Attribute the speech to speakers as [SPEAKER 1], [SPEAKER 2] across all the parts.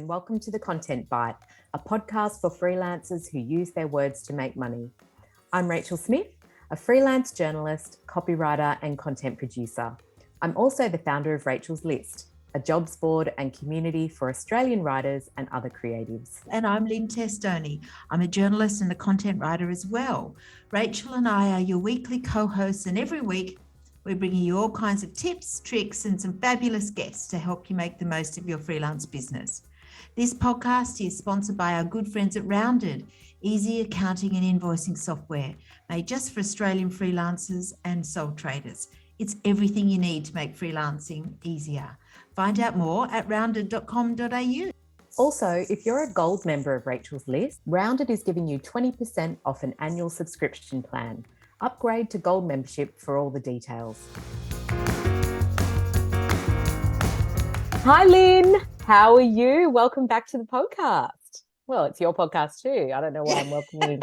[SPEAKER 1] and welcome to the Content Bite, a podcast for freelancers who use their words to make money. I'm Rachel Smith, a freelance journalist, copywriter, and content producer. I'm also the founder of Rachel's List, a jobs board and community for Australian writers and other creatives.
[SPEAKER 2] And I'm Lynne Testoni. I'm a journalist and a content writer as well. Rachel and I are your weekly co-hosts, and every week we're bringing you all kinds of tips, tricks, and some fabulous guests to help you make the most of your freelance business. This podcast is sponsored by our good friends at Rounded, easy accounting and invoicing software made just for Australian freelancers and sole traders. It's everything you need to make freelancing easier. Find out more at rounded.com.au.
[SPEAKER 1] Also, if you're a gold member of Rachel's List, Rounded is giving you 20% off an annual subscription plan. Upgrade to gold membership for all the details. Hi, Lynne. How are you? Welcome back to the podcast. Well, it's your podcast too. I don't know why I'm welcoming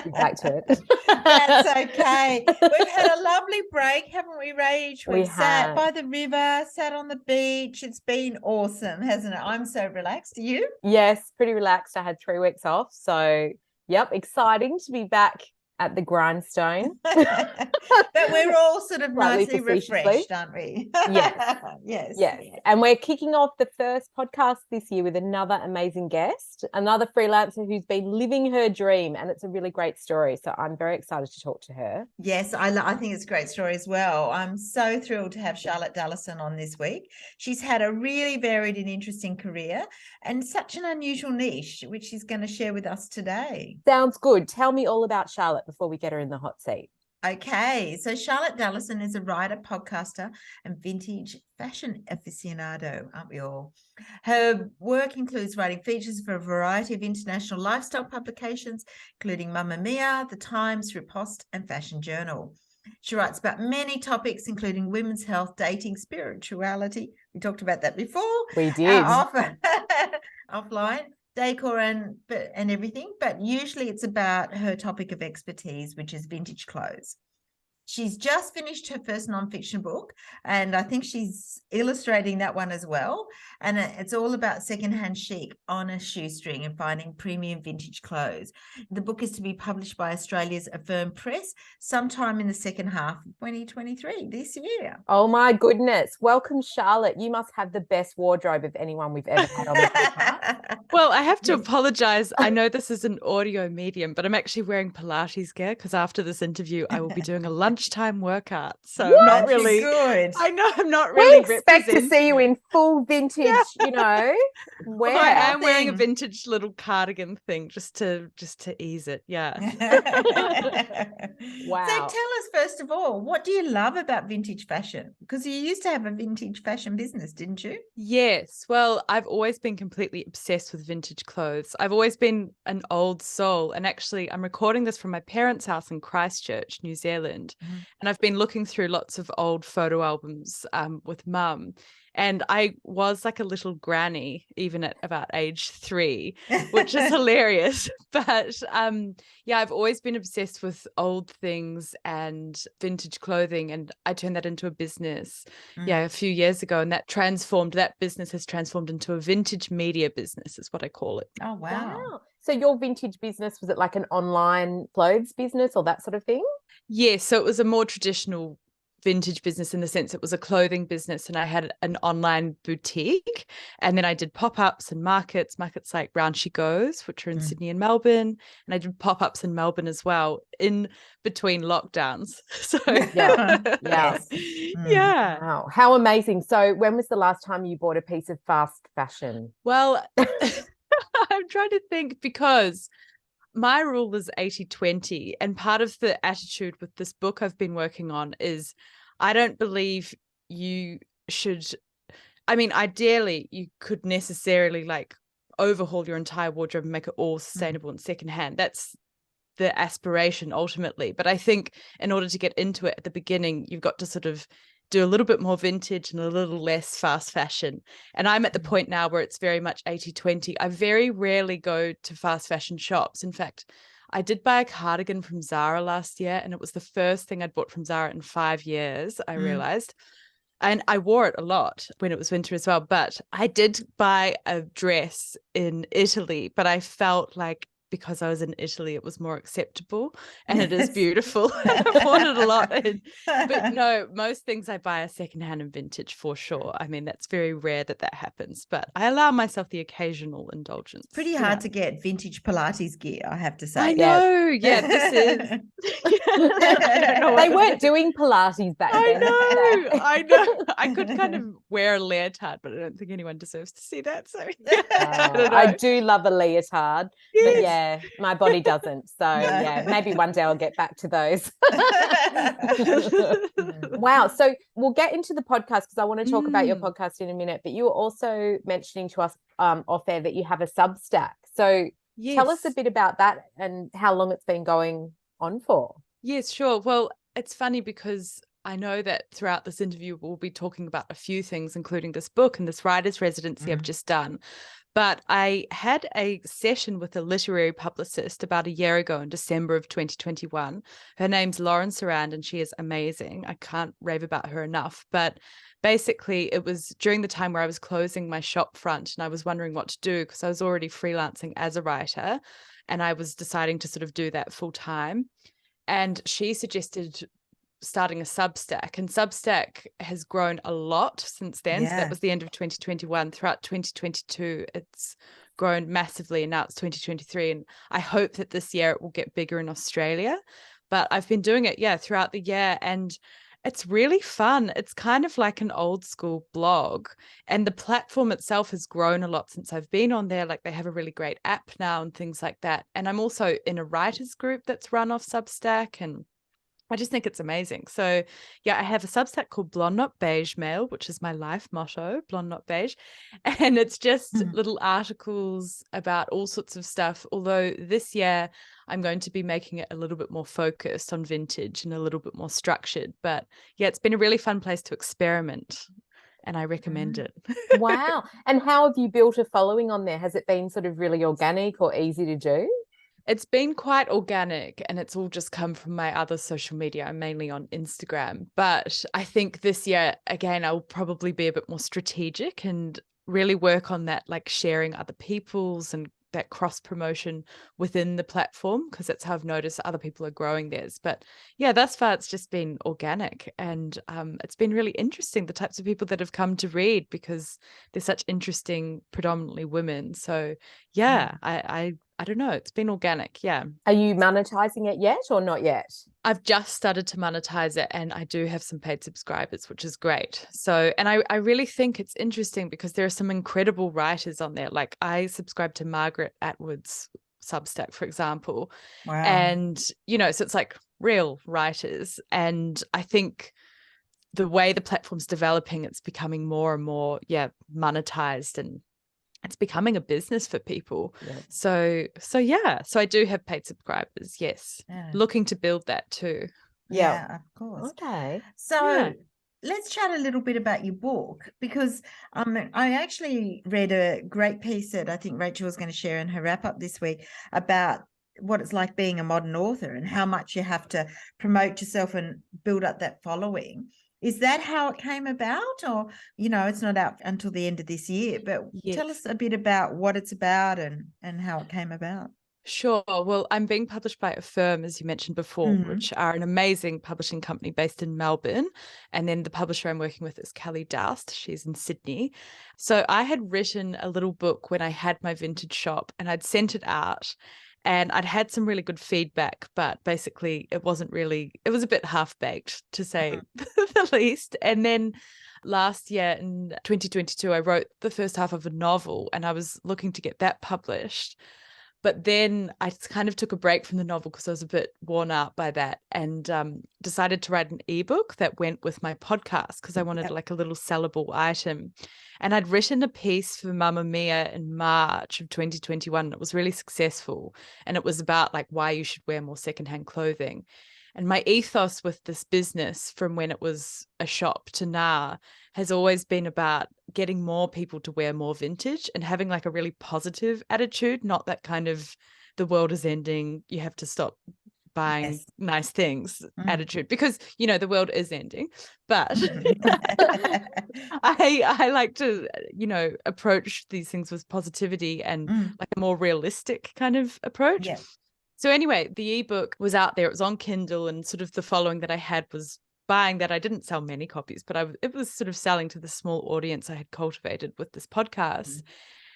[SPEAKER 1] you back to it.
[SPEAKER 2] That's okay. We've had a lovely break, haven't we, Rach? We've sat by the river, sat on the beach. It's been awesome, hasn't it? I'm so relaxed. Are you?
[SPEAKER 1] Yes, pretty relaxed. I had 3 weeks off. So, yep, exciting to be back at the grindstone.
[SPEAKER 2] But we're all sort of nicely refreshed, aren't we?
[SPEAKER 1] Yes. Yes. And we're kicking off the first podcast this year with another amazing guest, another freelancer who's been living her dream, and it's a really great story. So I'm very excited to talk to her.
[SPEAKER 2] Yes, I think it's a great story as well. I'm so thrilled to have Charlotte Dallison on this week. She's had a really varied and interesting career and such an unusual niche, which she's going to share with us today.
[SPEAKER 1] Sounds good. Tell me all about Charlotte before we get her in the hot seat.
[SPEAKER 2] Okay, so Charlotte Dallison is a writer, podcaster, and vintage fashion aficionado, aren't we all? Her work includes writing features for a variety of international lifestyle publications, including Mamma Mia, The Times, Riposte, and Fashion Journal. She writes about many topics, including women's health, dating, spirituality. We talked about that before.
[SPEAKER 1] We did.
[SPEAKER 2] Offline. Decor and everything, but usually it's about her topic of expertise, which is vintage clothes. She's just finished her first nonfiction book, and I think she's illustrating that one as well. And it's all about secondhand chic on a shoestring and finding premium vintage clothes. The book is to be published by Australia's Affirm Press sometime in the second half of 2023, this year.
[SPEAKER 1] Oh my goodness. Welcome, Charlotte. You must have the best wardrobe of anyone we've ever had on the podcast.
[SPEAKER 3] Well, I have to apologize. I know this is an audio medium, but I'm actually wearing Pilates gear because after this interview, I will be doing a lunchtime workout. So I'm not really
[SPEAKER 2] good.
[SPEAKER 3] I know I'm not really.
[SPEAKER 1] We expect to see you in full vintage, wear.
[SPEAKER 3] Although I am wearing a vintage little cardigan thing just to ease it. Yeah.
[SPEAKER 2] Wow. So tell us, first of all, what do you love about vintage fashion? Because you used to have a vintage fashion business, didn't you?
[SPEAKER 3] Yes. Well, I've always been completely obsessed with vintage clothes. I've always been an old soul. And actually, I'm recording this from my parents' house in Christchurch, New Zealand. And I've been looking through lots of old photo albums with mum. And I was like a little granny, even at about age 3, which is hilarious. But I've always been obsessed with old things and vintage clothing. And I turned that into a business, a few years ago. And that business has transformed into a vintage media business, is what I call it.
[SPEAKER 2] Oh, wow.
[SPEAKER 1] So your vintage business, was it like an online clothes business or that sort of thing?
[SPEAKER 3] Yes. So it was a more traditional vintage business in the sense it was a clothing business, and I had an online boutique, and then I did pop-ups and markets like Round She Goes, which are in Sydney and Melbourne, and I did pop-ups in Melbourne as well in between lockdowns. So yeah.
[SPEAKER 1] Wow, how amazing. So when was the last time you bought a piece of fast fashion?
[SPEAKER 3] Well, I'm trying to think, because my rule is 80-20, and part of the attitude with this book I've been working on is I don't believe you should, ideally you could necessarily like overhaul your entire wardrobe and make it all sustainable and secondhand. That's the aspiration ultimately. But I think in order to get into it at the beginning, you've got to sort of do a little bit more vintage and a little less fast fashion. And I'm at the point now where it's very much 80-20. I very rarely go to fast fashion shops. In fact, I did buy a cardigan from Zara last year, and it was the first thing I'd bought from Zara in 5 years, I realized. And I wore it a lot when it was winter as well. But I did buy a dress in Italy, but I felt like because I was in Italy, it was more acceptable, and it is beautiful. I've worn it a lot. But no, most things I buy are secondhand and vintage for sure. I mean, that's very rare that happens, but I allow myself the occasional indulgence.
[SPEAKER 2] Pretty hard to get vintage Pilates gear, I have to say.
[SPEAKER 3] I know. Yeah, this is. I don't know
[SPEAKER 1] they weren't doing Pilates back then.
[SPEAKER 3] I know. I could kind of wear a leotard, but I don't think anyone deserves to see that. So
[SPEAKER 1] I do love a leotard, but yeah, my body doesn't. So yeah, maybe one day I'll get back to those. Wow. So we'll get into the podcast because I want to talk about your podcast in a minute, but you were also mentioning to us off air that you have a Substack. So tell us a bit about that and how long it's been going on for.
[SPEAKER 3] Yes, sure. Well, it's funny because I know that throughout this interview, we'll be talking about a few things, including this book and this writer's residency I've just done. But I had a session with a literary publicist about a year ago in December of 2021. Her name's Lauren Sarand, and she is amazing. I can't rave about her enough. But basically, it was during the time where I was closing my shop front and I was wondering what to do because I was already freelancing as a writer and I was deciding to sort of do that full time. And she suggested starting a Substack, and Substack has grown a lot since then. So that was the end of 2021. Throughout 2022, it's grown massively, and now it's 2023. And I hope that this year it will get bigger in Australia. But I've been doing it, throughout the year, and it's really fun. It's kind of like an old school blog, and the platform itself has grown a lot since I've been on there. Like they have a really great app now and things like that. And I'm also in a writers group that's run off Substack, and I just think it's amazing. So I have a Substack called Blonde Not Beige Mail, which is my life motto, Blonde Not Beige. And it's just little articles about all sorts of stuff. Although this year I'm going to be making it a little bit more focused on vintage and a little bit more structured. But it's been a really fun place to experiment, and I recommend it.
[SPEAKER 1] Wow. And how have you built a following on there? Has it been sort of really organic or easy to do?
[SPEAKER 3] It's been quite organic, and it's all just come from my other social media. I'm mainly on Instagram, but I think this year, again, I'll probably be a bit more strategic and really work on that, like sharing other people's and that cross promotion within the platform, because that's how I've noticed other people are growing theirs. But thus far it's just been organic, and it's been really interesting, the types of people that have come to read, because they're such interesting, predominantly women. So I don't know, it's been organic.
[SPEAKER 1] Are you monetizing it yet or not yet?
[SPEAKER 3] I've just started to monetize it, and I do have some paid subscribers, which is great. So, and I really think it's interesting because there are some incredible writers on there. Like I subscribe to Margaret Atwood's Substack, for example.
[SPEAKER 2] Wow.
[SPEAKER 3] And, so it's like real writers. And I think the way the platform's developing, it's becoming more and more, monetized, and it's becoming a business for people. So I do have paid subscribers. Looking to build that too.
[SPEAKER 2] Of course.
[SPEAKER 1] Okay.
[SPEAKER 2] So let's chat a little bit about your book, because I actually read a great piece that I think Rachel was going to share in her wrap up this week about what it's like being a modern author and how much you have to promote yourself and build up that following. Is that how it came about? Or, it's not out until the end of this year, but tell us a bit about what it's about and how it came about.
[SPEAKER 3] Sure. Well, I'm being published by a firm, as you mentioned before, which are an amazing publishing company based in Melbourne. And then the publisher I'm working with is Kelly Doust. She's in Sydney. So I had written a little book when I had my vintage shop, and I'd sent it out. And I'd had some really good feedback, but basically it was a bit half-baked, to say the least. And then last year in 2022, I wrote the first half of a novel, and I was looking to get that published. But then I kind of took a break from the novel because I was a bit worn out by that, and decided to write an ebook that went with my podcast because I wanted like a little sellable item. And I'd written a piece for Mamma Mia in March of 2021. And it was really successful. And it was about like why you should wear more secondhand clothing. And my ethos with this business, from when it was a shop to now, has always been about getting more people to wear more vintage and having like a really positive attitude, not that kind of the world is ending, you have to stop buying
[SPEAKER 2] Yes.
[SPEAKER 3] nice things attitude, because the world is ending, but I like to approach these things with positivity and like a more realistic kind of approach.
[SPEAKER 2] Yeah.
[SPEAKER 3] So anyway, the ebook was out there, it was on Kindle, and sort of the following that I had was buying that. I didn't sell many copies, but it was sort of selling to the small audience I had cultivated with this podcast.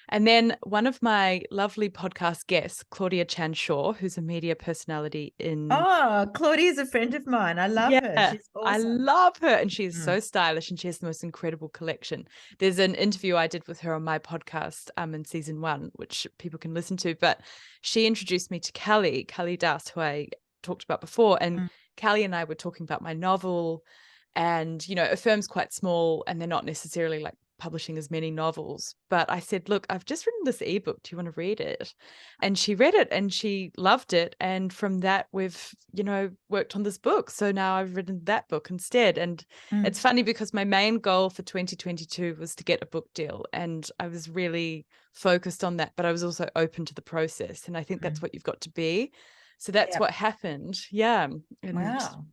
[SPEAKER 3] And then one of my lovely podcast guests, Claudia Chan-Shaw, who's a media personality in...
[SPEAKER 2] Oh, Claudia's a friend of mine. I love her. She's awesome.
[SPEAKER 3] I love her. And she is so stylish, and she has the most incredible collection. There's an interview I did with her on my podcast in season 1, which people can listen to. But she introduced me to Callie Das, who I talked about before. And Callie and I were talking about my novel. And, a firm's quite small, and they're not necessarily like publishing as many novels, but I said, look, I've just written this ebook, do you want to read it? And she read it and she loved it, and from that we've worked on this book. So now I've written that book instead. And it's funny because my main goal for 2022 was to get a book deal, and I was really focused on that, but I was also open to the process, and I think that's what you've got to be. So that's what happened. And
[SPEAKER 2] wow.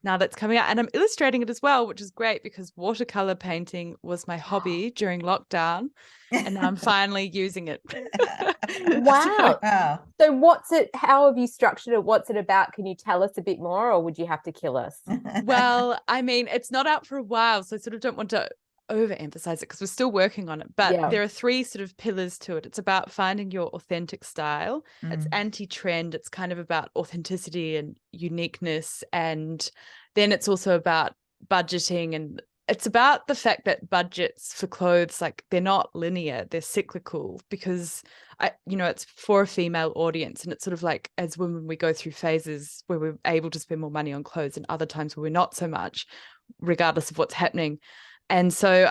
[SPEAKER 3] Now that's coming out, and I'm illustrating it as well, which is great because watercolor painting was my hobby during lockdown, and now I'm finally using it.
[SPEAKER 1] Wow. So what's it? How have you structured it? What's it about? Can you tell us a bit more, or would you have to kill us?
[SPEAKER 3] Well, I mean, it's not out for a while, so I sort of don't want to overemphasize it because we're still working on it, but there are 3 sort of pillars to it. It's about finding your authentic style. It's anti-trend. It's kind of about authenticity and uniqueness, and then it's also about budgeting, and it's about the fact that budgets for clothes, like, they're not linear, they're cyclical, because it's for a female audience, and it's sort of like, as women, we go through phases where we're able to spend more money on clothes and other times where we're not so much, regardless of what's happening. And so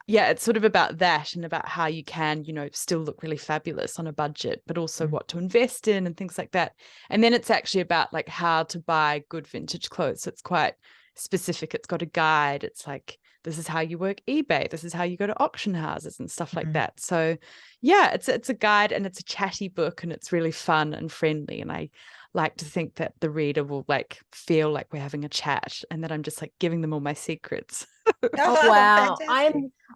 [SPEAKER 3] it's sort of about that, and about how you can, still look really fabulous on a budget, but also what to invest in and things like that. And then it's actually about like how to buy good vintage clothes. So it's quite specific. It's got a guide. It's like, this is how you work eBay. This is how you go to auction houses and stuff like that. So it's a guide, and it's a chatty book, and it's really fun and friendly. And I like to think that the reader will like feel like we're having a chat, and that I'm just like giving them all my secrets.
[SPEAKER 1] Oh, wow.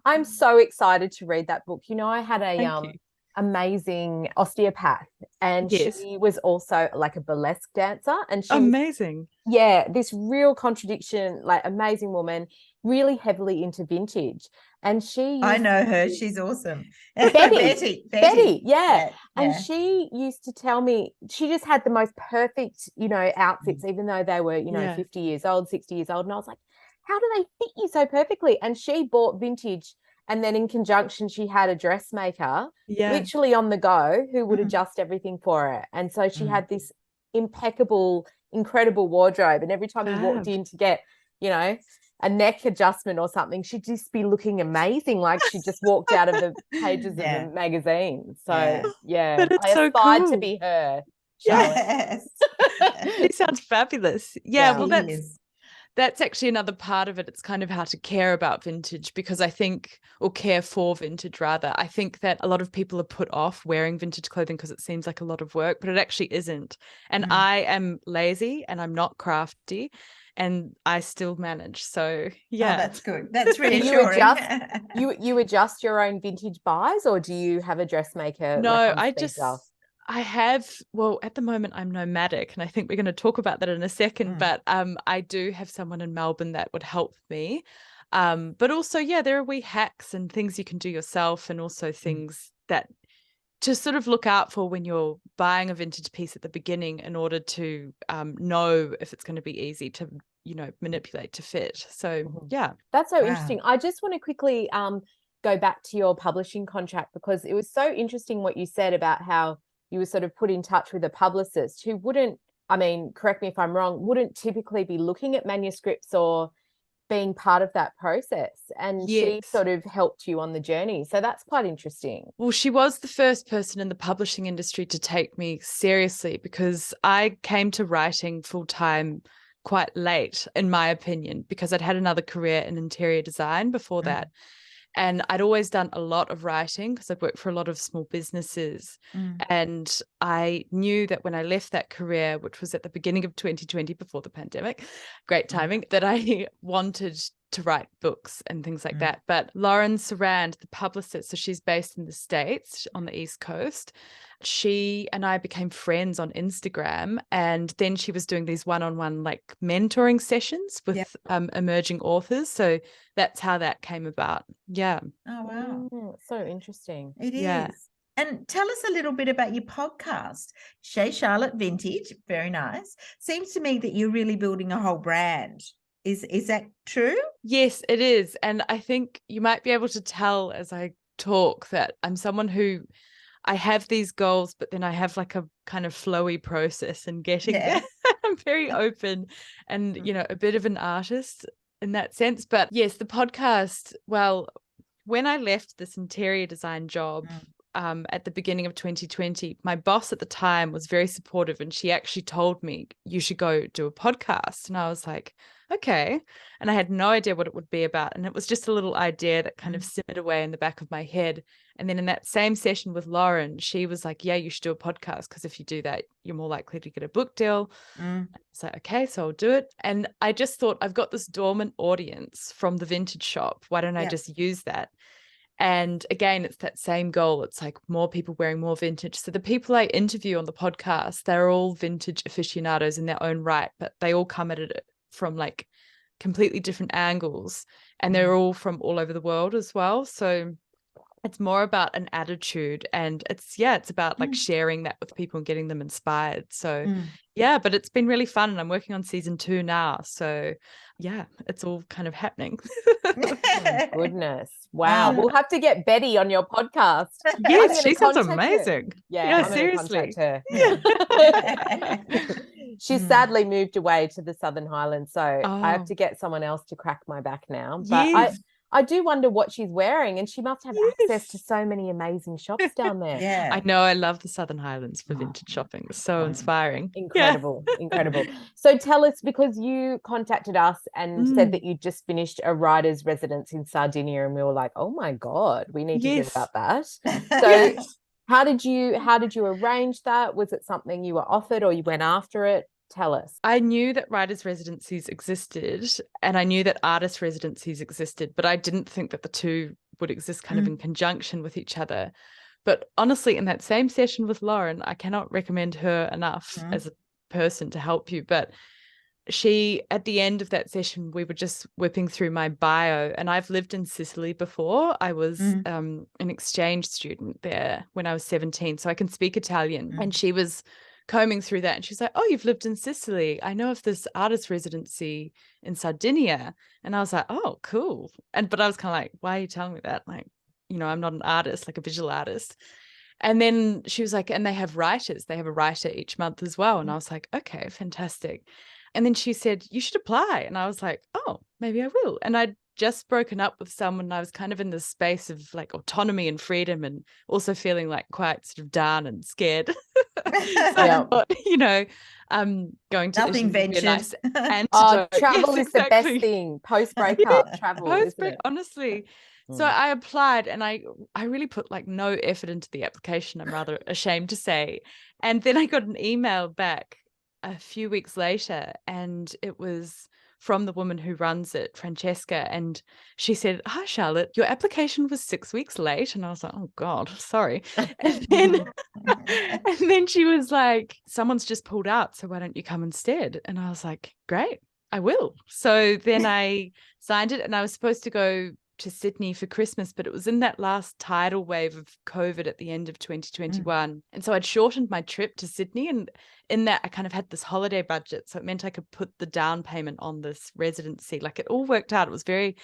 [SPEAKER 1] I'm so excited to read that book. I had a amazing osteopath, and she was also like a burlesque dancer, and she
[SPEAKER 3] amazing.
[SPEAKER 1] This real contradiction, like amazing woman, really heavily into vintage. And I
[SPEAKER 2] know her, she's awesome.
[SPEAKER 1] Betty. Yeah. And she used to tell me she just had the most perfect, outfits, even though they were, 50 years old, 60 years old. And I was like, how do they fit you so perfectly? And she bought vintage, and then in conjunction she had a dressmaker literally on the go who would adjust everything for her. And so she had this impeccable, incredible wardrobe, and every time you walked in to get a neck adjustment or something, she'd just be looking amazing, like she just walked out of the pages of the magazine. So I aspired to be her.
[SPEAKER 3] Yes. It sounds fabulous. Well, that's actually another part of it. It's kind of how to care about vintage, because I think, or care for vintage rather, I think that a lot of people are put off wearing vintage clothing because it seems like a lot of work, but it actually isn't. And I am lazy, and I'm not crafty, and I still manage. So
[SPEAKER 2] that's good. That's reassuring.
[SPEAKER 1] you adjust your own vintage buys, or do you have a dressmaker?
[SPEAKER 3] No, I have, well, at the moment I'm nomadic, and I think we're going to talk about that in a second, but I do have someone in Melbourne that would help me. But also, there are wee hacks and things you can do yourself, and also things that to sort of look out for when you're buying a vintage piece at the beginning, in order to know if it's going to be easy to, manipulate to fit. So,
[SPEAKER 1] That's so interesting. I just want to quickly go back to your publishing contract, because it was so interesting what you said about how you were sort of put in touch with a publicist who wouldn't, correct me if I'm wrong, wouldn't typically be looking at manuscripts or being part of that process. And she sort of helped you on the journey. So that's quite interesting.
[SPEAKER 3] Well, she was the first person in the publishing industry to take me seriously, because I came to writing full-time quite late, in my opinion, because I'd had another career in interior design before that. And I'd always done a lot of writing because I'd worked for a lot of small businesses. And I knew that when I left that career, which was at the beginning of 2020 before the pandemic, great timing, that I wanted to write books and things like that. But Lauren Sarand, the publicist, so she's based in the States on the East Coast, she and I became friends on Instagram, and then she was doing these one-on-one like mentoring sessions with emerging authors. So that's how that came about. Yeah.
[SPEAKER 2] Oh, wow.
[SPEAKER 1] So interesting.
[SPEAKER 2] It
[SPEAKER 3] Yeah.
[SPEAKER 2] is. And tell us a little bit about your podcast, Chez Charlotte Vintage. Very nice. Seems to me that you're really building a whole brand. Is that true?
[SPEAKER 3] Yes, it is. And I think you might be able to tell as I talk that I'm someone who I have these goals, but then I have like a kind of flowy process in getting there. I'm very open and, you know, a bit of an artist in that sense. But yes, the podcast, well, when I left this interior design job at the beginning of 2020, my boss at the time was very supportive, and she actually told me, you should go do a podcast. And I was like, okay. And I had no idea what it would be about. And it was just a little idea that kind of simmered away in the back of my head. And then in that same session with Lauren, she was like, yeah, you should do a podcast, because if you do that, you're more likely to get a book deal. So, okay, so I'll do it. And I just thought, I've got this dormant audience from the vintage shop. Why don't I just use that? And again, it's that same goal. It's like more people wearing more vintage. So the people I interview on the podcast, they're all vintage aficionados in their own right, but they all come at it from like completely different angles, and they're all from all over the world as well. So it's more about an attitude, and it's about like sharing that with people and getting them inspired. So but it's been really fun, and I'm working on season 2 now. So it's all kind of happening.
[SPEAKER 1] Oh my goodness. Wow. We'll have to get Betty on your podcast.
[SPEAKER 3] Yes, she sounds amazing.
[SPEAKER 1] Yeah,
[SPEAKER 3] seriously.
[SPEAKER 1] Her. She's sadly moved away to the Southern Highlands, so I have to get someone else to crack my back now. But I do wonder what she's wearing, and she must have access to so many amazing shops down there.
[SPEAKER 3] I know. I love the Southern Highlands for vintage shopping. It's so inspiring.
[SPEAKER 1] Incredible. So tell us, because you contacted us and said that you just finished a writer's residence in Sardinia, and we were like, oh my God, we need to hear about that. So how did you arrange that? Was it something you were offered, or you went after it? Tell us.
[SPEAKER 3] I knew that writers' residencies existed, and I knew that artist residencies existed, but I didn't think that the two would exist kind of in conjunction with each other. But honestly, in that same session with Lauren, I cannot recommend her enough as a person to help you. But she, at the end of that session, we were just whipping through my bio, and I've lived in Sicily before. I was an exchange student there when I was 17, so I can speak Italian. And she was combing through that, and she's like, oh, you've lived in Sicily. I know of this artist residency in Sardinia. And I was like, oh, cool. But I was kind of like, why are you telling me that? Like, you know, I'm not an artist, like a visual artist. And then she was like, and they have writers. They have a writer each month as well. And I was like, okay, fantastic. And then she said, you should apply. And I was like, oh, maybe I will. And I'd just broken up with someone. I was kind of in this space of like autonomy and freedom, and also feeling like quite sort of down and scared. I thought, you know, going to
[SPEAKER 2] nothing ventured.
[SPEAKER 3] Nice
[SPEAKER 1] travel is the best thing post breakup. Travel,
[SPEAKER 3] honestly. So I applied, and I really put like no effort into the application, I'm rather ashamed to say. And then I got an email back a few weeks later, and it was from the woman who runs it, Francesca, and she said, hi, Charlotte, your application was 6 weeks late. And I was like, oh God, sorry. And then she was like, someone's just pulled out, so why don't you come instead? And I was like, great, I will. So then I signed it, and I was supposed to go to Sydney for Christmas, but it was in that last tidal wave of COVID at the end of 2021. And so I'd shortened my trip to Sydney, and in that I kind of had this holiday budget. So it meant I could put the down payment on this residency. Like, it all worked out. It was very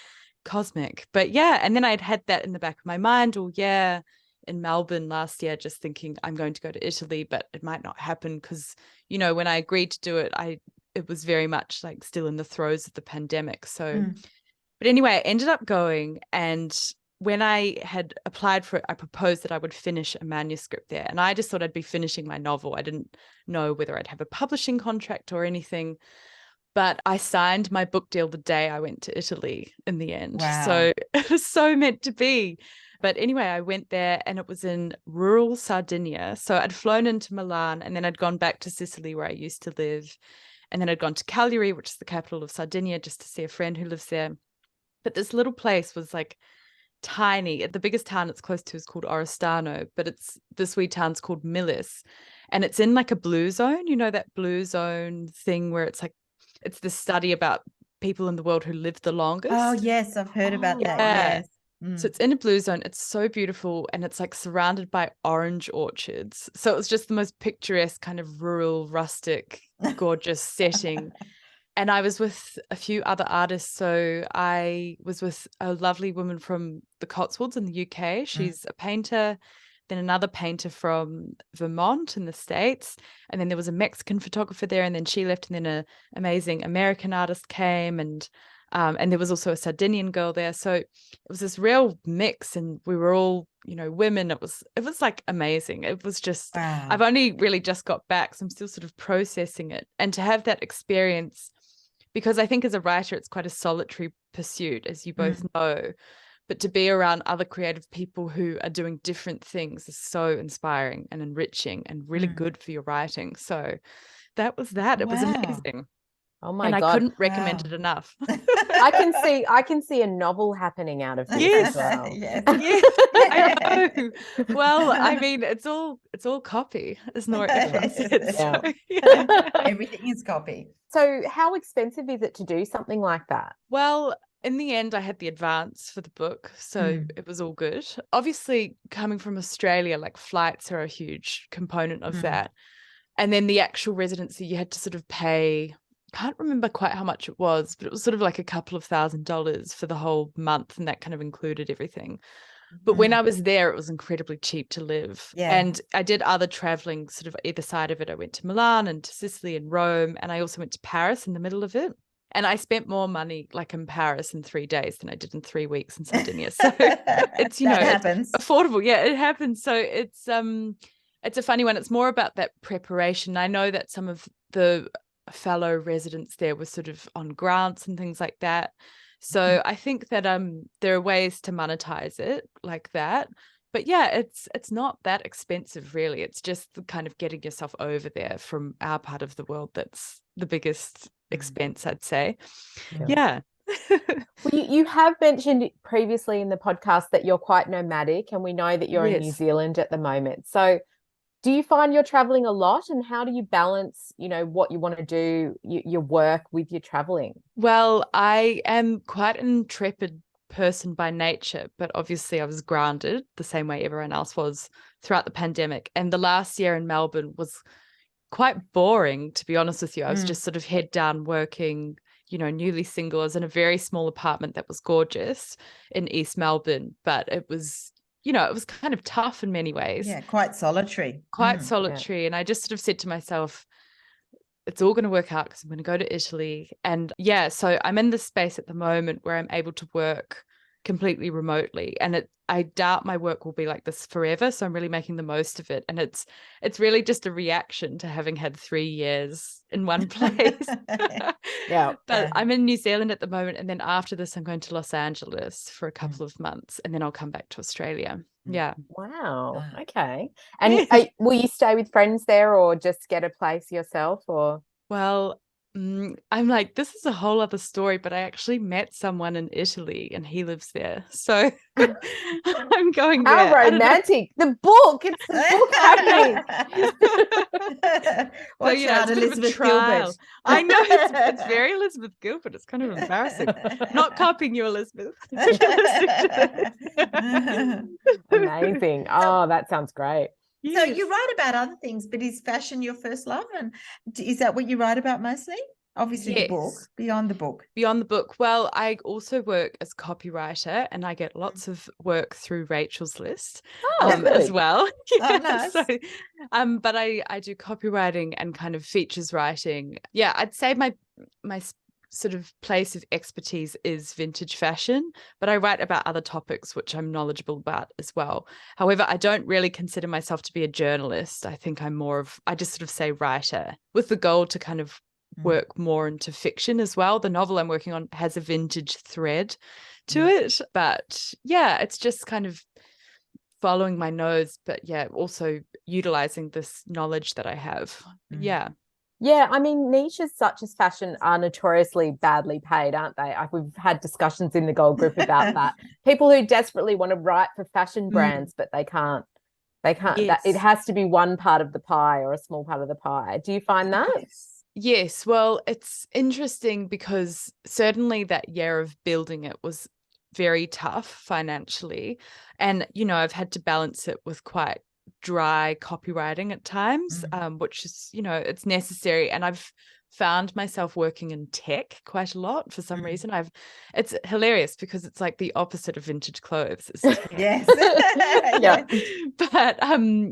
[SPEAKER 3] cosmic. But and then I'd had that in the back of my mind in Melbourne last year, just thinking I'm going to go to Italy, but it might not happen because, you know, when I agreed to do it, it was very much like still in the throes of the pandemic. So but anyway, I ended up going, and when I had applied for it, I proposed that I would finish a manuscript there. And I just thought I'd be finishing my novel. I didn't know whether I'd have a publishing contract or anything. But I signed my book deal the day I went to Italy in the end.
[SPEAKER 2] Wow.
[SPEAKER 3] So it was so meant to be. But anyway, I went there and it was in rural Sardinia. So I'd flown into Milan and then I'd gone back to Sicily where I used to live. And then I'd gone to Cagliari, which is the capital of Sardinia, just to see a friend who lives there. But this little place was like tiny. The biggest town it's close to is called Oristano, but this wee town's called Millis. And it's in like a blue zone, you know, that blue zone thing where it's like, it's the study about people in the world who live the longest.
[SPEAKER 2] Oh, yes, I've heard about that.
[SPEAKER 3] Yeah.
[SPEAKER 2] Yes.
[SPEAKER 3] So it's in a blue zone. It's so beautiful and it's like surrounded by orange orchards. So it was just the most picturesque kind of rural, rustic, gorgeous setting. And I was with a few other artists. So I was with a lovely woman from the Cotswolds in the UK. She's a painter. Then another painter from Vermont in the States. And then there was a Mexican photographer there. And then she left. And then an amazing American artist came. And there was also a Sardinian girl there. So it was this real mix. And we were all, you know, women. It was like amazing. It was just,
[SPEAKER 2] Wow.
[SPEAKER 3] I've only really just got back. So I'm still sort of processing it. And to have that experience, because I think as a writer, it's quite a solitary pursuit, as you both know. But to be around other creative people who are doing different things is so inspiring and enriching and really good for your writing. So that was that. It was amazing.
[SPEAKER 1] Oh my
[SPEAKER 3] and
[SPEAKER 1] God.
[SPEAKER 3] I couldn't recommend it enough.
[SPEAKER 1] I can see a novel happening out of this as well.
[SPEAKER 2] Yes.
[SPEAKER 3] Yeah, I know. Well, I mean, it's all copy, as Nora Ephron said. So,
[SPEAKER 2] Everything is copy.
[SPEAKER 1] So how expensive is it to do something like that?
[SPEAKER 3] Well, in the end, I had the advance for the book, so it was all good. Obviously, coming from Australia, like flights are a huge component of that. And then the actual residency, you had to sort of pay, can't remember quite how much it was, but it was sort of like a couple of $1,000s for the whole month, and that kind of included everything. But when I was there, it was incredibly cheap to live.
[SPEAKER 2] Yeah.
[SPEAKER 3] And I did other traveling sort of either side of it. I went to Milan and to Sicily and Rome, and I also went to Paris in the middle of it. And I spent more money like in Paris in 3 days than I did in 3 weeks in Sardinia. So it's, you know,
[SPEAKER 2] happens.
[SPEAKER 3] it's affordable. Yeah, it happens. So it's a funny one. It's more about that preparation. I know that some of the fellow residents there were sort of on grants and things like that. So I think that there are ways to monetize it like that. But yeah, it's not that expensive really. It's just the kind of getting yourself over there from our part of the world that's the biggest expense, I'd say. Yeah.
[SPEAKER 1] Well, you have mentioned previously in the podcast that you're quite nomadic, and we know that you're in New Zealand at the moment. So do you find you're traveling a lot, and how do you balance, you know, what you want to do, your work with your traveling?
[SPEAKER 3] Well, I am quite an intrepid person by nature, but obviously I was grounded the same way everyone else was throughout the pandemic. And the last year in Melbourne was quite boring, to be honest with you. I was just sort of head down working, you know, newly single. I was in a very small apartment that was gorgeous in East Melbourne, but it was, you know, it was kind of tough in many ways.
[SPEAKER 2] Yeah, quite solitary.
[SPEAKER 3] Quite solitary. And I just sort of said to myself, it's all going to work out because I'm going to go to Italy. And yeah, so I'm in this space at the moment where I'm able to work completely remotely, and I doubt my work will be like this forever, so I'm really making the most of it. And it's really just a reaction to having had 3 years in one place. But I'm in New Zealand at the moment, and then after this I'm going to Los Angeles for a couple of months, and then I'll come back to Australia.
[SPEAKER 1] Wow. Okay. And will you stay with friends there, or just get a place yourself? Or
[SPEAKER 3] well, I'm like, this is a whole other story, but I actually met someone in Italy and he lives there. So I'm going there.
[SPEAKER 1] How romantic. The book. It's the book happening.
[SPEAKER 2] Watch out, Elizabeth Gilbert.
[SPEAKER 3] I know, it's very Elizabeth Gilbert. It's kind of embarrassing. Not copying you, Elizabeth.
[SPEAKER 1] Amazing. Oh, that sounds great.
[SPEAKER 2] Yes. So you write about other things, but is fashion your first love? And is that what you write about mostly? Obviously the book, beyond the book.
[SPEAKER 3] Beyond the book. Well, I also work as copywriter, and I get lots of work through Rachel's List as well.
[SPEAKER 2] Oh, nice.
[SPEAKER 3] So, but I do copywriting and kind of features writing. Yeah, I'd say my sort of place of expertise is vintage fashion, but I write about other topics which I'm knowledgeable about as well. However, I don't really consider myself to be a journalist. I think I'm I just sort of say writer, with the goal to kind of work more into fiction as well. The novel I'm working on has a vintage thread to it, but yeah, it's just kind of following my nose, but yeah, also utilizing this knowledge that I have. Yeah.
[SPEAKER 1] Yeah, I mean, niches such as fashion are notoriously badly paid, aren't they? We've had discussions in the Gold Group about that. People who desperately want to write for fashion brands, but they can't. They can't.
[SPEAKER 3] Yes.
[SPEAKER 1] It has to be one part of the pie or a small part of the pie. Do you find that?
[SPEAKER 3] Yes. Well, it's interesting because certainly that year of building it was very tough financially. And, you know, I've had to balance it with quite dry copywriting at times, which is, you know, it's necessary. And I've found myself working in tech quite a lot for some reason. It's hilarious because it's like the opposite of vintage clothes.
[SPEAKER 2] Yes.
[SPEAKER 1] Yeah.
[SPEAKER 3] But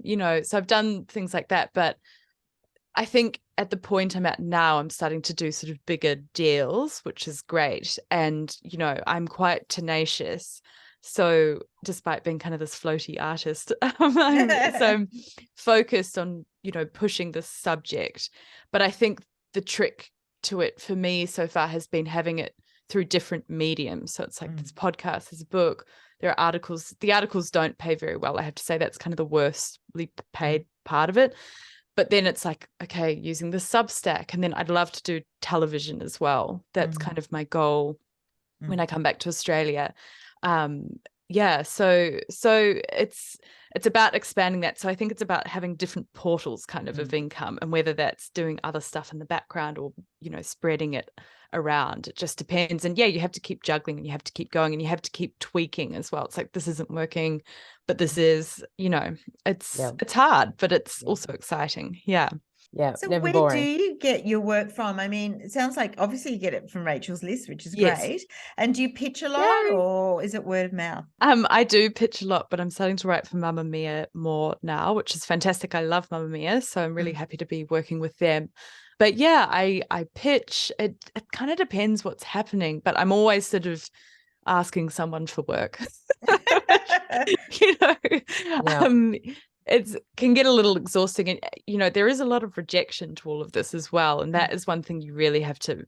[SPEAKER 3] you know, so I've done things like that. But I think at the point I'm at now, I'm starting to do sort of bigger deals, which is great. And, you know, I'm quite tenacious. So despite being kind of this floaty artist, I'm focused on, you know, pushing this subject. But I think the trick to it for me so far has been having it through different mediums. So it's like this podcast, there's a book, there are articles. The articles don't pay very well. I have to say that's kind of the worstly paid part of it. But then it's like, okay, using the Substack. And then I'd love to do television as well. That's kind of my goal when I come back to Australia. Yeah, so it's about expanding that. So I think it's about having different portals kind of income, and whether that's doing other stuff in the background or, you know, spreading it around. It just depends. And yeah, you have to keep juggling and you have to keep going and you have to keep tweaking as well. It's like, this isn't working, but this is, you know, it's hard, but it's also exciting. Yeah.
[SPEAKER 1] Yeah.
[SPEAKER 2] So
[SPEAKER 1] never
[SPEAKER 2] where
[SPEAKER 1] boring.
[SPEAKER 2] do you get your work from? I mean, it sounds like obviously you get it from Rachel's list, which is
[SPEAKER 3] Yes.
[SPEAKER 2] great. And do you pitch a lot or is it word of mouth?
[SPEAKER 3] I do pitch a lot, but I'm starting to write for Mamma Mia more now, which is fantastic. I love Mamma Mia, so I'm really happy to be working with them. But yeah, I pitch. It kind of depends what's happening, but I'm always sort of asking someone for work. You know, it can get a little exhausting, and you know, there is a lot of rejection to all of this as well, and that is one thing you really have to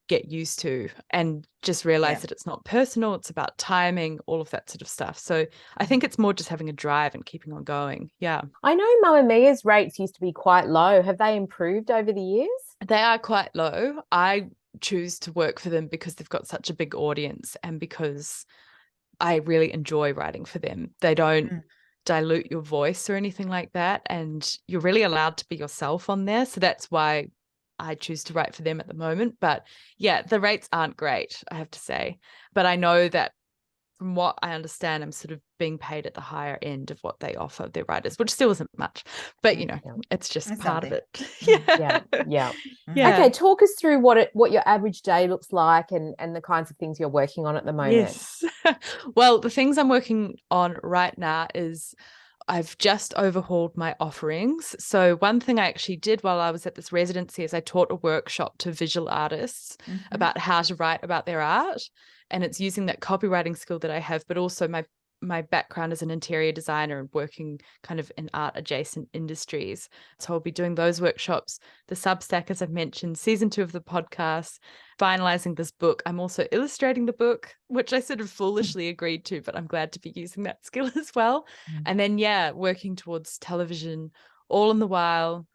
[SPEAKER 3] get used to and just realize that it's not personal, it's about timing, all of that sort of stuff. So I think it's more just having a drive and keeping on going. Yeah.
[SPEAKER 1] I know Mamma Mia's rates used to be quite low. Have they improved over the years?
[SPEAKER 3] They are quite low. I choose to work for them because they've got such a big audience and because I really enjoy writing for them. They don't dilute your voice or anything like that, and you're really allowed to be yourself on there. So that's why I choose to write for them at the moment. But yeah, the rates aren't great, I have to say. But I know that from what I understand, I'm sort of being paid at the higher end of what they offer their writers, which still isn't much. But, you know, it's just
[SPEAKER 2] That's
[SPEAKER 3] part of
[SPEAKER 2] something.
[SPEAKER 3] it.
[SPEAKER 1] Yeah.
[SPEAKER 3] Yeah.
[SPEAKER 1] Okay, talk us through what your average day looks like and the kinds of things you're working on at the moment.
[SPEAKER 3] Yes. Well, the things I'm working on right now is I've just overhauled my offerings. So one thing I actually did while I was at this residency is I taught a workshop to visual artists about how to write about their art. And it's using that copywriting skill that I have, but also my background as an interior designer and working kind of in art adjacent industries. So I'll be doing those workshops, the Substack, as I've mentioned, season 2 of the podcast, finalizing this book. I'm also illustrating the book, which I sort of foolishly agreed to, but I'm glad to be using that skill as well. And then, yeah, working towards television, all in the while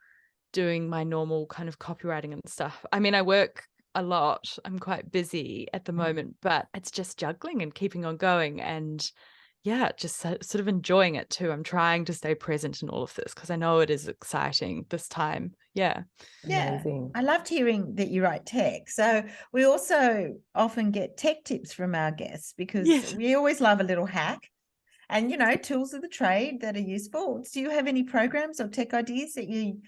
[SPEAKER 3] doing my normal kind of copywriting and stuff. I mean, I work a lot. I'm quite busy at the moment, but it's just juggling and keeping on going and yeah, just sort of enjoying it too. I'm trying to stay present in all of this because I know it is exciting this time. Yeah.
[SPEAKER 1] Amazing.
[SPEAKER 2] I loved hearing that you write tech. So we also often get tech tips from our guests because we always love a little hack and, you know, tools of the trade that are useful. Do you have any programs or tech ideas that you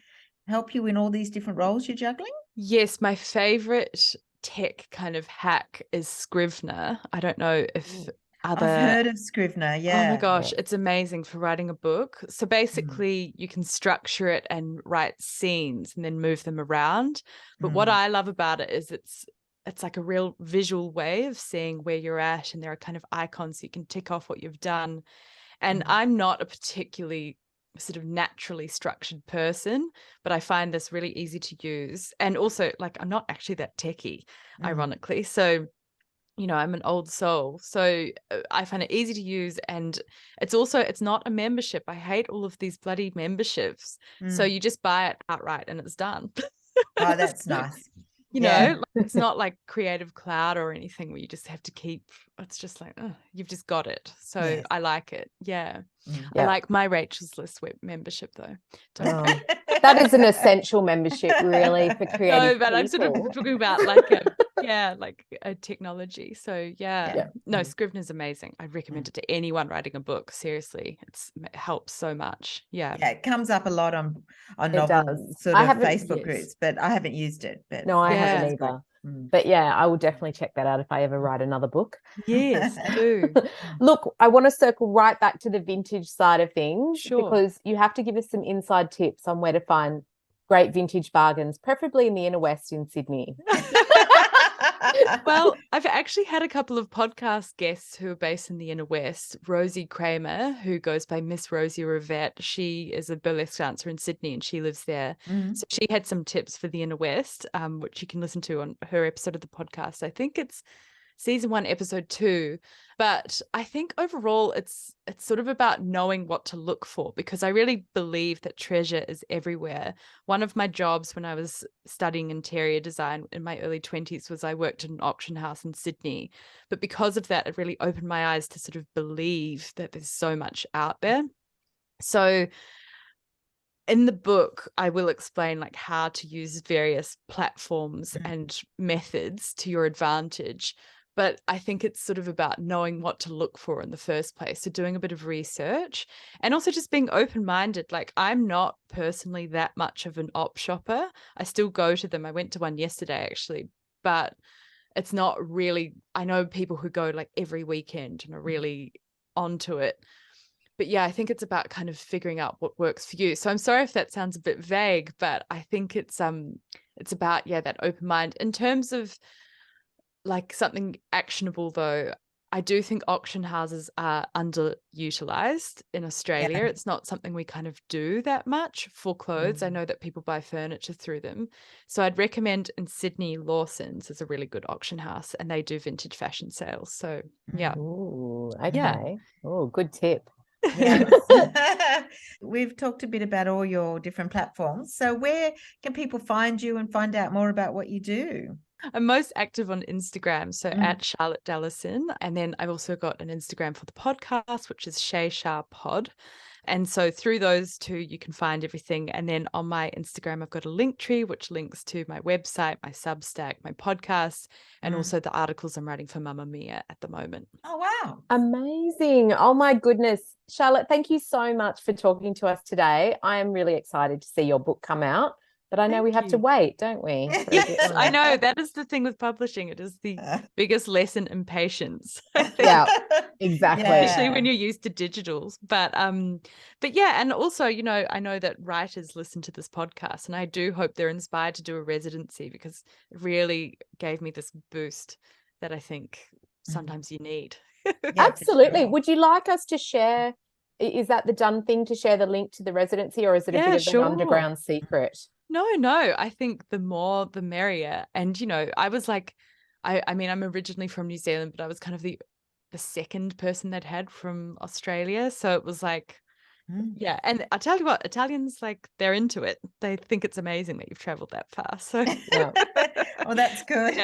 [SPEAKER 2] help you in all these different roles you're juggling?
[SPEAKER 3] Yes, my favorite tech kind of hack is Scrivener. I don't know if
[SPEAKER 2] I've heard of Scrivener,
[SPEAKER 3] Oh my gosh, it's amazing for writing a book. So basically you can structure it and write scenes and then move them around. But what I love about it is it's like a real visual way of seeing where you're at, and there are kind of icons so you can tick off what you've done. And I'm not a particularly sort of naturally structured person, but I find this really easy to use. And also, like, I'm not actually that techie, ironically. So, I'm an old soul. So I find it easy to use. And it's not a membership. I hate all of these bloody memberships. So you just buy it outright and it's done.
[SPEAKER 2] Oh, that's nice.
[SPEAKER 3] Like, it's not like Creative Cloud or anything where you just have to keep, it's just like, you've just got it. So
[SPEAKER 2] Yes.
[SPEAKER 3] I like it. Yeah.
[SPEAKER 1] Yeah.
[SPEAKER 3] I like my Rachel's List web membership though.
[SPEAKER 1] That is an essential membership really for creative
[SPEAKER 3] No, but I'm sort of talking about like a technology. So no, Scrivener's amazing. I'd recommend it to anyone writing a book. Seriously, it helps so much. Yeah,
[SPEAKER 2] it comes up a lot on novel sort of Facebook groups, but I haven't used it. But
[SPEAKER 1] no, I haven't either. But yeah, I will definitely check that out if I ever write another book.
[SPEAKER 3] Yes, do.
[SPEAKER 1] Look, I want to circle right back to the vintage side of things, because you have to give us some inside tips on where to find great vintage bargains, preferably in the inner west in Sydney.
[SPEAKER 3] Well, I've actually had a couple of podcast guests who are based in the inner west. Rosie Kramer, who goes by Miss Rosie Rivette, she is a burlesque dancer in Sydney and she lives there. So she had some tips for the inner west, which you can listen to on her episode of the podcast. I think it's season 1, episode 2. But I think overall it's sort of about knowing what to look for, because I really believe that treasure is everywhere. One of my jobs when I was studying interior design in my early 20s was I worked in an auction house in Sydney. But because of that, it really opened my eyes to sort of believe that there's so much out there. So in the book, I will explain like how to use various platforms and methods to your advantage. But I think it's sort of about knowing what to look for in the first place. So doing a bit of research and also just being open-minded. Like, I'm not personally that much of an op shopper. I still go to them. I went to one yesterday actually, but it's not really, I know people who go like every weekend and are really onto it. But yeah, I think it's about kind of figuring out what works for you. So I'm sorry if that sounds a bit vague, but I think it's about, that open mind. In terms of like something actionable though, I do think auction houses are underutilized in Australia. It's not something we kind of do that much for clothes. I know that people buy furniture through them. So I'd recommend in Sydney, Lawson's is a really good auction house and they do vintage fashion sales. So yeah.
[SPEAKER 1] Ooh, okay. Oh, good tip.
[SPEAKER 2] We've talked a bit about all your different platforms. So where can people find you and find out more about what you do?
[SPEAKER 3] I'm most active on Instagram, so at Charlotte Dallison. And then I've also got an Instagram for the podcast, which is Shay Shah Pod. And so through those two, you can find everything. And then on my Instagram, I've got a link tree, which links to my website, my Substack, my podcast, and also the articles I'm writing for Mamma Mia at the moment.
[SPEAKER 2] Oh, wow.
[SPEAKER 1] Amazing. Oh, my goodness. Charlotte, thank you so much for talking to us today. I am really excited to see your book come out. But I know we have to wait, don't we?
[SPEAKER 3] Yes, I know. That is the thing with publishing. It is the biggest lesson in patience.
[SPEAKER 1] Yeah, exactly.
[SPEAKER 3] Especially when you're used to digitals. But yeah, and also, I know that writers listen to this podcast, and I do hope they're inspired to do a residency, because it really gave me this boost that I think sometimes you need.
[SPEAKER 1] Absolutely. Would you like us to share? Is that the done thing, to share the link to the residency, or is it a bit of an underground secret?
[SPEAKER 3] No, I think the more the merrier. And I was like, I mean, I'm originally from New Zealand, but I was kind of the second person they'd had from Australia, so it was like and I tell you what, Italians, like, they're into it. They think it's amazing that you've traveled that far. So
[SPEAKER 2] well, that's good.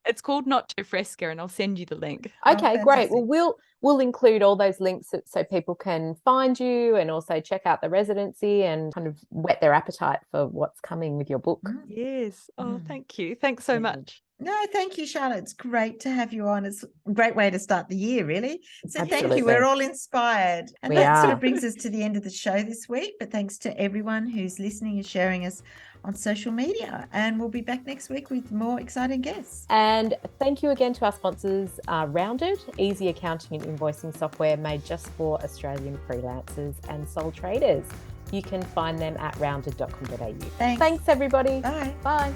[SPEAKER 3] It's called Not Too Fresca, and I'll send you the link.
[SPEAKER 1] Okay, great. Well, we'll include all those links so people can find you and also check out the residency and kind of whet their appetite for what's coming with your book.
[SPEAKER 3] Yes. Oh, thank you. Thanks so much.
[SPEAKER 2] No, thank you, Charlotte. It's great to have you on. It's a great way to start the year, really. So
[SPEAKER 1] Absolutely.
[SPEAKER 2] Thank you. We're all inspired. And that sort of brings us to the end of the show this week. But thanks to everyone who's listening and sharing us on social media. And we'll be back next week with more exciting guests.
[SPEAKER 1] And thank you again to our sponsors, Rounded, easy accounting and invoicing software made just for Australian freelancers and sole traders. You can find them at rounded.com.au.
[SPEAKER 2] Thanks,
[SPEAKER 1] everybody.
[SPEAKER 2] Bye.
[SPEAKER 1] Bye.